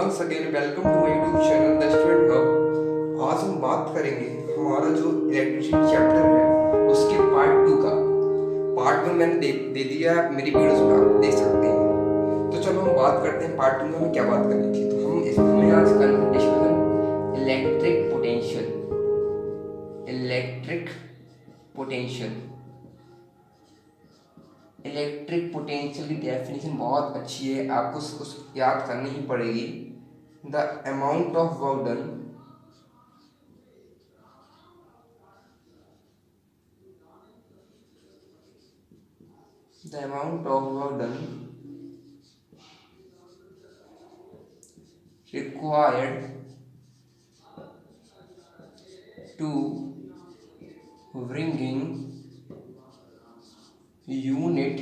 Once again welcome to my YouTube channel the student hub. आज हम बात करेंगे हमारा जो इलेक्ट्रिसिटी चैप्टर है उसके पार्ट 2 का। पार्ट 1 मैंने दे दिया है, मेरी वीडियोस में आप देख सकते हैं। तो चलो हम बात करते हैं पार्ट 2 में हमें क्या बात करनी थी। तो हम इसमें आज करेंगे discussion electric potential. Electric potential की डेफिनेशन बहुत अच्छी है, आपको उसको याद करनी ही पड़ेगी। The amount of work done required to bringing unit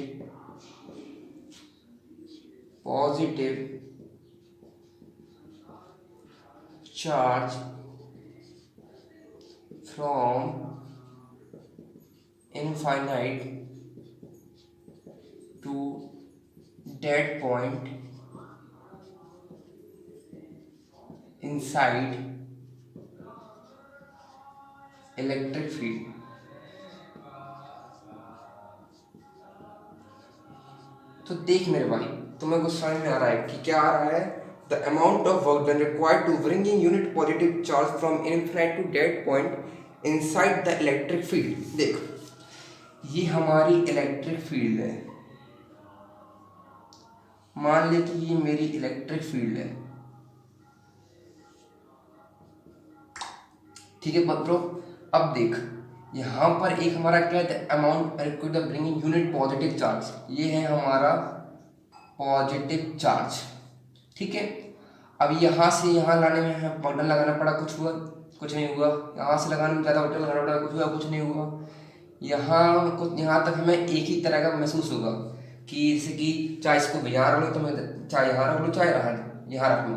positive charge from infinite to dead point inside electric field। तो देख मेरे भाई, तुम्हें कुछ समझ में आ रहा है कि क्या आ रहा है। The amount of work done required to bringing unit positive charge from infinite to dead point inside the electric field. देख, ये हमारी इलेक्ट्रिक फील्ड है। मान ले कि ये मेरी इलेक्ट्रिक फील्ड है, ठीक है बच्चों। अब देख, यहाँ पर एक हमारा क्या है, amount required bringing unit positive charge. ये है हमारा पॉजिटिव चार्ज, ठीक है। अब यहाँ से यहाँ लाने में हमें बटन लगाना पड़ा, कुछ हुआ? कुछ नहीं हुआ। यहाँ से लगाने में ज़्यादा बटन लगाना पड़ा, कुछ हुआ? कुछ नहीं हुआ। यहाँ तक हमें एक ही तरह का महसूस होगा कि जैसे कि चाहे इसको यहाँ रख लो, तो मैं चाहे यहाँ रख लो, चाहे यहाँ रख लो।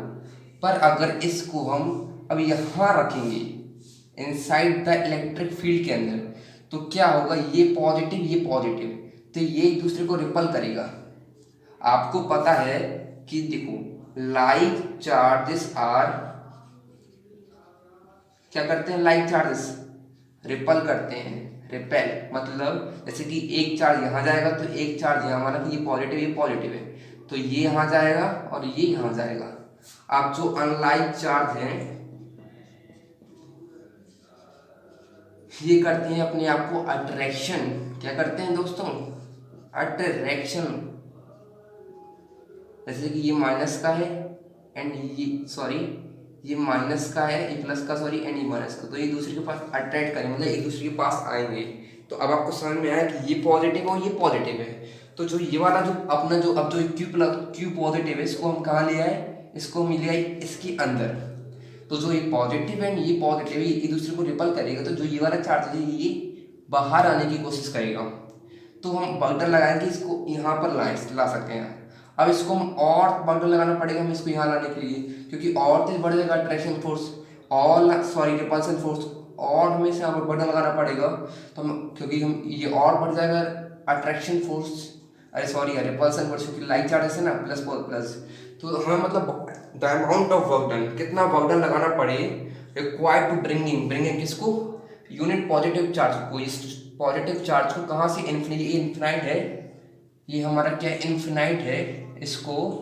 पर अगर इसको हम अब यहाँ रखेंगे इनसाइड द इलेक्ट्रिक फील्ड के अंदर, तो क्या होगा? ये पॉजिटिव, तो ये एक दूसरे को रिपल करेगा। आपको पता है कि देखो, लाइक चार्जेस आर क्या करते हैं? लाइक चार्जेस रिपल करते हैं। रिपेल मतलब जैसे कि एक चार्ज यहाँ जाएगा तो एक चार्ज यहाँ, माना कि ये पॉजिटिव है, तो ये यहाँ जाएगा और ये यहाँ जाएगा। अब जो अनलाइक चार्ज हैं ये करते हैं अपने आप को अट्रैक्शन। क्या करते हैं दोस्तों? अट्रैक्शन। जैसे कि ये माइनस का है एंड ये माइनस का है, ये प्लस का सॉरी, एंड ये माइनस का, तो ये दूसरे के पास अट्रैक्ट करेंगे, मतलब एक दूसरे के पास आएंगे। तो अब आपको समझ में आया कि ये पॉजिटिव और ये पॉजिटिव है। तो जो ये वाला जो अपना जो अब जो क्यू पॉजिटिव है, इसको हम कहाँ ले आए? इसको हम ले आए इसके अंदर। तो जो ये पॉजिटिव एंड ये पॉजिटिव है, एक दूसरे को रिपल करेगा, तो जो ये वाला चार्ज है ये बाहर आने की कोशिश करेगा। तो हम बटन लगाएंगे, इसको यहाँ पर ला सकते हैं। अब इसको हम और बटन लगाना पड़ेगा हमें इसको यहाँ लाने के लिए, क्योंकि और तेज बढ़ जाएगा अट्रैक्शन फोर्स रिपल्सन फोर्स, और हमें इसे यहाँ पर बटन लगाना पड़ेगा। तो क्योंकि हम ये और बढ़ जाएगा अट्रैक्शन फोर्स, रिपल्सन फोर्स, क्योंकि लाइक चार्ज है ना, प्लस। तो हमें मतलब the amount of work done, कितना वर्क डन लगाना पड़े रिक्वायर्ड टू ब्रिंगिंग किसको? यूनिट पॉजिटिव चार्ज को। इस पॉजिटिव चार्ज को कहाँ से? इनफिनाइट है, ये हमारा क्या इनफिनाइट है, इसको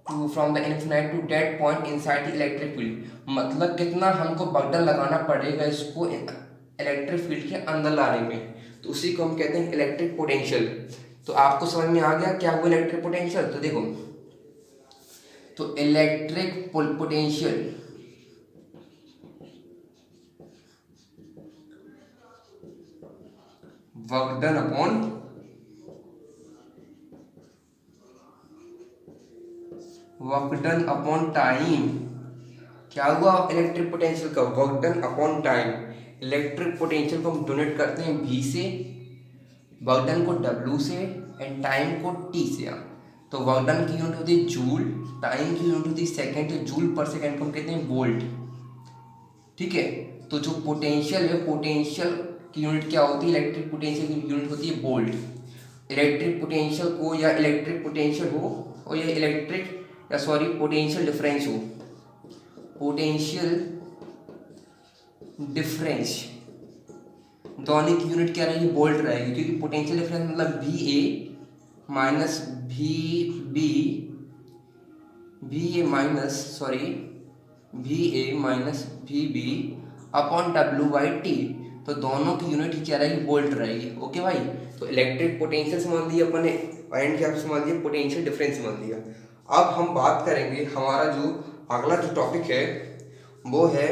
from the infinite to dead point inside the electric field. मतलब कितना हमको बटन लगाना पड़ेगा इसको इलेक्ट्रिक फील्ड के अंदर लाने में, तो उसी को हम कहते हैं इलेक्ट्रिक पोटेंशियल। तो आपको समझ में आ गया क्या हुआ इलेक्ट्रिक पोटेंशियल? तो देखो, तो electric potential work done upon time. क्या हुआ इलेक्ट्रिक पोटेंशियल का? Work done upon time. Electric potential को हम डोनेट करते हैं V से, वर्क डन को W से, एंड टाइम को T से। तो वर्क डन की यूनिट होती है जूल, टाइम की यूनिट होती है सेकेंड, तो जूल पर सेकेंड को हम कहते हैं वोल्ट, ठीक है। तो जो पोटेंशियल है, पोटेंशियल की यूनिट क्या होती है? इलेक्ट्रिक पोटेंशियल की यूनिट होती है वोल्ट। इलेक्ट्रिक पोटेंशियल को या इलेक्ट्रिक पोटेंशियल हो और या इलेक्ट्रिक या सॉरी पोटेंशियल डिफरेंस हो, पोटेंशियल डिफरेंस, दोनों की यूनिट क्या रहेगी, वोल्ट रहेगी, क्योंकि पोटेंशियल डिफरेंस मतलब V A minus V A minus V B upon W by T. तो दोनों की यूनिट क्या रहेगी, वोल्ट रहेगी। ओके भाई, तो इलेक्ट्रिक पोटेंशियल समझ लिया अपन ने, एंड क्या समझ लिया, पोटेंशियल डिफरेंस समझ लिया। अब हम बात करेंगे, हमारा जो अगला जो टॉपिक है वो है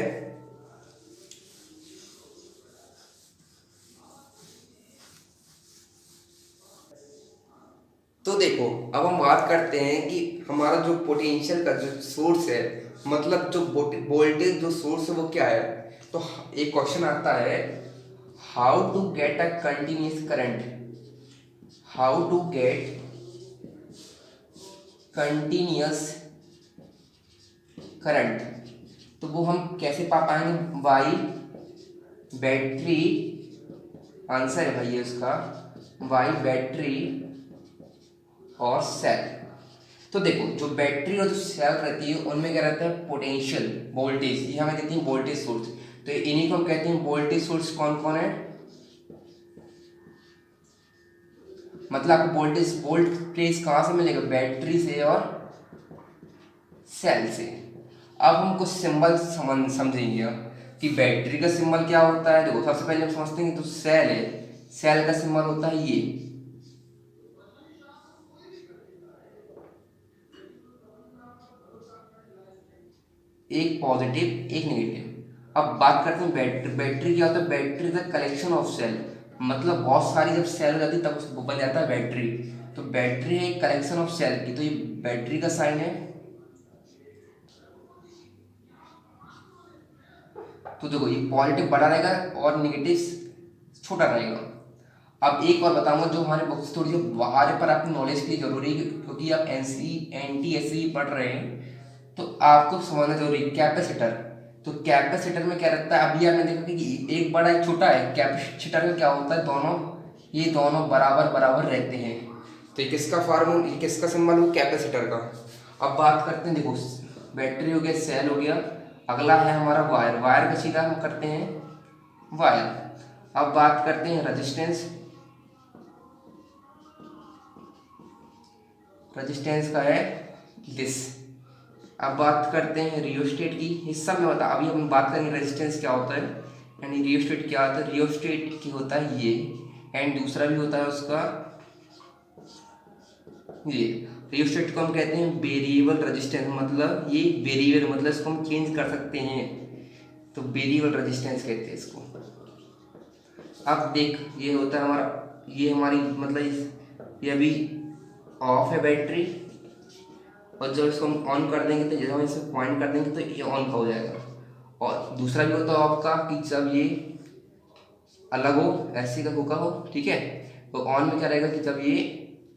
तो देखो, अब हम बात करते हैं कि हमारा जो पोटेंशियल का जो सोर्स है, मतलब जो वोल्टेज जो सोर्स है वो क्या है। तो एक क्वेश्चन आता है, how to get a continuous current, how to get continuous current. तो वो हम कैसे पा पाएंगे, बाई बैटरी, आंसर है भाई इसका बाई बैटरी और सेल। तो देखो, जो बैटरी और जो सेल रहती है उनमें क्या रहता है, पोटेंशियल वोल्टेज, ये हमें देती है वोल्टेज सोर्स। तो इन्हीं को कहते हैं वोल्टेज सोर्स। कौन कौन है, मतलब आपको वोल्टेज कहाँ से मिलेगा, बैटरी से और सेल से। अब हम कुछ सिंबल समझेंगे कि बैटरी का सिंबल क्या होता है। देखो, सबसे पहले हम समझते हैं कि तो सेल है, सेल का सिंबल होता है ये, एक पॉजिटिव एक नेगेटिव। अब बात करते हैं बैटरी। बैटरी क्या होता है, battery the collection of cell, मतलब बहुत सारी जब सेल हो जाती है तब उसको बन जाता है बैटरी। तो बैटरी एक कलेक्शन ऑफ सेल की, तो ये बैटरी का साइन है। तो देखो, ये पॉजिटिव बड़ा रहेगा और निगेटिव छोटा रहेगा। अब एक और बताऊंगा जो हमारे बुक्स थोड़ी सी बाहर पर आपकी नॉलेज के लिए जरूरी है, क्योंकि आप एनटी पढ़ रहे हैं तो आपको समझना जरूरी है। कैपेसिटर, तो कैपेसिटर में क्या रहता है, अभी आपने देखा कि एक बड़ा एक छोटा है। कैपेसिटर में क्या होता है, ये दोनों बराबर बराबर रहते हैं। तो ये किसका फार्मूला, ये किसका सिंबल हो, कैपेसिटर का। अब बात करते हैं, देखो बैटरी हो गया, सेल हो गया, अगला है हमारा वायर। वायर का सीधा हम करते हैं वायर। अब बात करते हैं रजिस्टेंस। रजिस्टेंस का है दिस। अब बात करते हैं रियोस्टेट की, हिस्सा में बता, अभी हम बात करेंगे रेजिस्टेंस क्या होता है, यानी रियोस्टेट क्या होता है। रियोस्टेट की होता है ये, एंड दूसरा भी होता है उसका ये। रियोस्टेट को हम कहते हैं वेरिएबल रेजिस्टेंस, मतलब ये वेरिएबल, मतलब इसको हम चेंज कर सकते हैं, तो वेरिएबल रेजिस्टेंस कहते हैं इसको। अब देख, ये होता है हमारा, ये हमारी मतलब ये अभी ऑफ है बैटरी, और जब इसको हम ऑन कर देंगे, तो जब हम इसे पॉइंट कर देंगे तो ये ऑन का हो जाएगा। और दूसरा भी होता है आपका कि जब ये अलग हो, ऐसे का होगा हो, ठीक है, तो ऑन में क्या रहेगा कि जब ये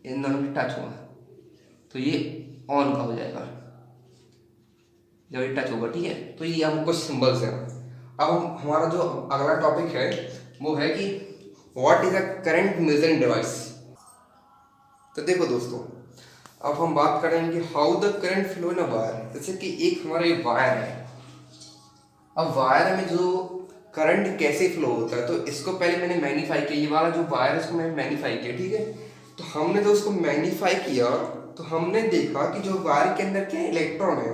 इन दोनों में टच होगा तो ये ऑन का हो जाएगा, जब ये टच होगा, ठीक है। तो ये हम कुछ सिंबल्स हैं। अब हमारा जो अगला टॉपिक है वो है कि what is a current measuring device. तो देखो दोस्तों, अब हम बात करेंगे how the current flow in a wire. जैसे कि एक हमारा ये वायर है, अब वायर में जो करंट कैसे फ्लो होता है, तो इसको पहले मैंने मैग्नीफाई किया, ये वाला जो वायर है इसको मैंने मैग्नीफाई किया, ठीक है। तो हमने जो उसको मैग्नीफाई किया तो हमने देखा कि जो वायर के अंदर क्या इलेक्ट्रॉन है,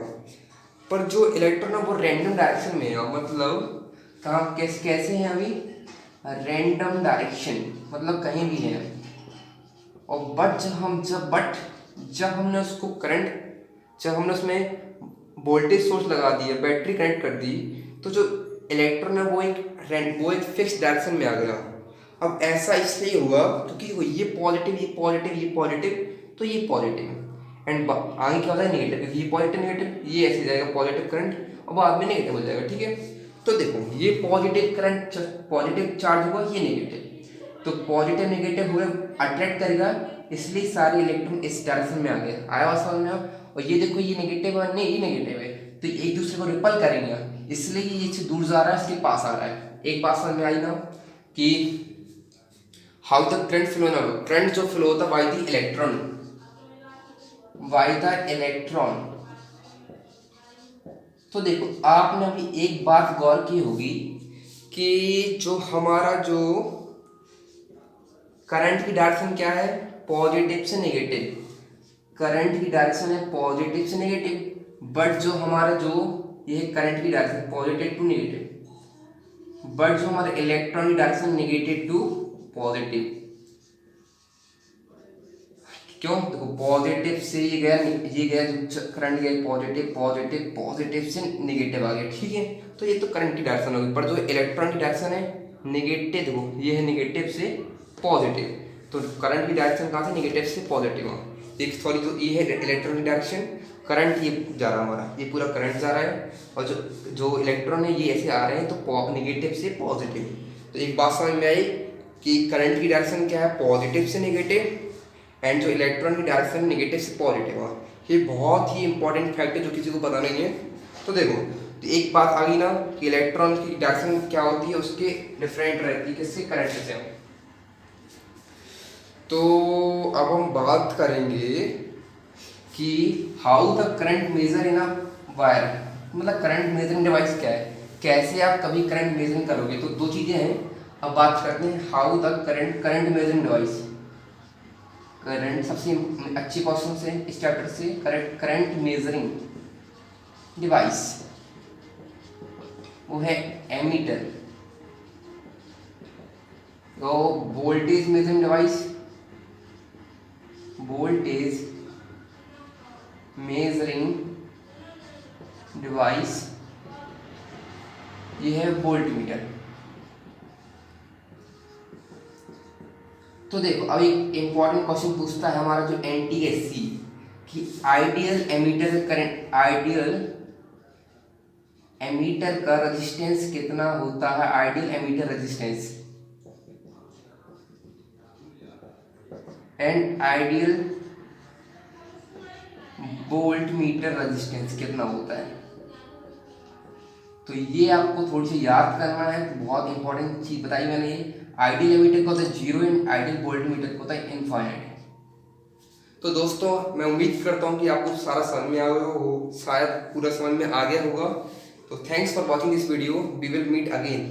पर जो इलेक्ट्रॉन है वो रैंडम डायरेक्शन में है, मतलब कहाँ कैसे हैं अभी, रैंडम डायरेक्शन, मतलब कहीं भी है। और जब हमने उसको करंट, जब हमने उसमें वोल्टेज सोर्स लगा दिया, बैटरी कनेक्ट कर दी, तो जो इलेक्ट्रॉन है वो एक फिक्स डायरेक्शन में आ गया। अब ऐसा इसलिए हुआ क्योंकि ये पॉजिटिव ये पॉजिटिव ये पॉजिटिव, तो ये पॉजिटिव, एंड आगे क्या होता है नेगेटिव, क्योंकि ये पॉजिटिव नेगेटिव ये ऐसे जाएगा पॉजिटिव करंट और बाद में नेगेटिव हो जाएगा, ठीक है। तो देखो, ये पॉजिटिव करंट पॉजिटिव चार्ज हुआ, ये नेगेटिव, तो पॉजिटिव नेगेटिव हुए अट्रैक्ट करेगा, इसलिए सारे इलेक्ट्रॉन इस डायरेक्शन में आ गए। आया बात समझ में आप। और ये देखो, ये नेगेटिव है, नहीं ये नेगेटिव है, तो एक दूसरे को रिपल करेंगे, इसलिए ये इससे दूर जा रहा है, इसके पास आ रहा है। एक बात समझ में आई ना कि हाउ द करंट फ्लो ना, करंट जो फ्लो होता है by the electron, by the electron. तो देखो आपने अभी एक बात गौर की होगी कि जो हमारा जो करंट की डायरेक्शन क्या है, पॉजिटिव से नेगेटिव। करंट की डायरेक्शन है पॉजिटिव से नेगेटिव, बट जो हमारा जो ये करंट की direction positive to negative, but जो हमारे इलेक्ट्रॉन की डायरेक्शन नेगेटिव टू पॉजिटिव। क्यों? देखो पॉजिटिव से ये गया जो करंट गया पॉजिटिव पॉजिटिव पॉजिटिव से नेगेटिव आ गया, ठीक है। तो ये तो करंट की डायरेक्शन होगी, पर जो इलेक्ट्रॉन की डायरेक्शन है नेगेटिव, देखो ये है नेगेटिव से पॉजिटिव, तो करंट की डायरेक्शन कहाँ से नेगेटिव से पॉजिटिव आ। एक सॉरी जो ये है इलेक्ट्रॉन की डायरेक्शन, करंट ये जा रहा है हमारा, ये पूरा करंट जा रहा है, और जो इलेक्ट्रॉन है ये ऐसे आ रहे हैं तो नेगेटिव से पॉजिटिव। तो एक बात समझ में आई कि करंट की डायरेक्शन क्या है, पॉजिटिव से नेगेटिव, एंड जो इलेक्ट्रॉन की डायरेक्शन नेगेटिव से पॉजिटिव है। ये बहुत ही इंपॉर्टेंट फैक्ट है जो किसी को पता नहीं है। तो देखो तो एक बात आ गई ना कि इलेक्ट्रॉन की डायरेक्शन क्या होती है, उसके डिफरेंट रहती है किससे, करंट से। तो अब हम बात करेंगे कि how the current measure in a wire, मतलब करंट मेजरिंग डिवाइस क्या है, कैसे आप कभी करंट मेजरिंग करोगे। तो दो चीज़ें हैं। अब बात करते हैं how the current measuring device. Current सबसे अच्छी क्वेश्चन से इस चैप्टर से, करंट मेजरिंग डिवाइस वो है एमीटर। तो voltage measuring device, voltage measuring device ये है वोल्टमीटर। तो देखो अब एक इंपॉर्टेंट क्वेश्चन पूछता है हमारा जो एनटीएससी कि ideal ammeter current, ideal ammeter का रेजिस्टेंस कितना होता है, ideal ammeter resistance and ideal voltmeter resistance कितना होता है। तो ये आपको थोड़ी सी याद करना है, बहुत इंपॉर्टेंट चीज बताई मैंने। ये आइडियल एमीटर को होता है 0 एंड आइडियल वोल्ट मीटर को होता है इनफाइनाइट। तो दोस्तों मैं उम्मीद करता हूँ कि आपको सारा समझ में आ गया हो, शायद पूरा समझ में आ गया होगा। तो thanks for watching this video, we will meet again.